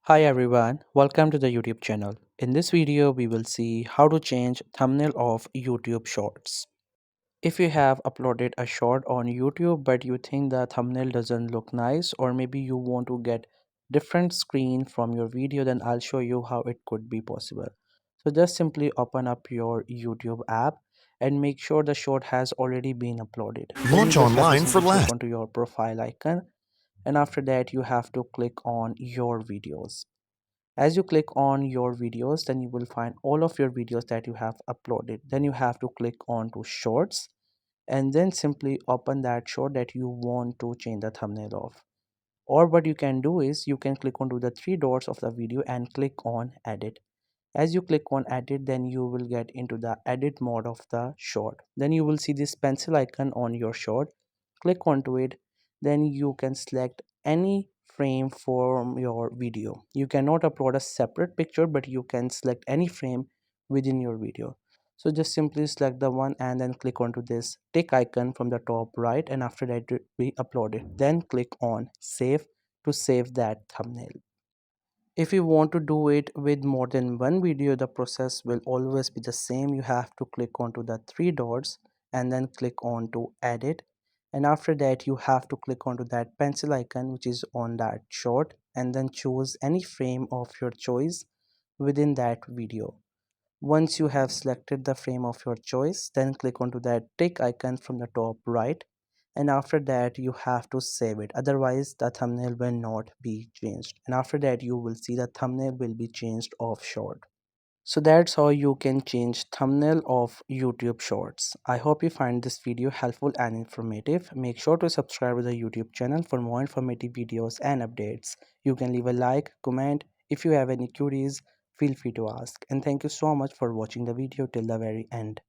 Hi everyone, welcome to the YouTube channel. In this video, we will see how to change thumbnail of YouTube Shorts. If you have uploaded a short on YouTube but you think the thumbnail doesn't look nice or maybe you want to get different screen from your video, then I'll show you how it could be possible. So just simply open up your YouTube app and make sure the short has already been uploaded. Then you Launch just have to online for simply click less. onto your profile icon, and after that you have to click on your videos. As you click on your videos, then you will find all of your videos that you have uploaded. Then you have to click on to shorts and then simply open that short that you want to change the thumbnail of. Or what you can do is you can click onto the three dots of the video and click on edit. As you click on edit, then you will get into the edit mode of the short. Then you will see this pencil icon on your short. Click onto it. Then you can select any frame from your video. You cannot upload a separate picture, but you can select any frame within your video. So just simply select the one and then click onto this tick icon from the top right, and after that it will be uploaded. Then click on save to save that thumbnail. If you want to do it with more than one video, the process will always be the same. You have to click onto the three dots and then click on to edit. And after that, you have to click onto that pencil icon which is on that short and then choose any frame of your choice within that video. Once you have selected the frame of your choice, then click onto that tick icon from the top right, and after that you have to save it, otherwise the thumbnail will not be changed, and after that you will see the thumbnail will be changed off short. So that's how you can change thumbnail of YouTube Shorts. I hope you find this video helpful and informative. Make sure to subscribe to the YouTube channel for more informative videos and updates. You can leave a like, comment. If you have any queries, feel free to ask. And thank you so much for watching the video till the very end.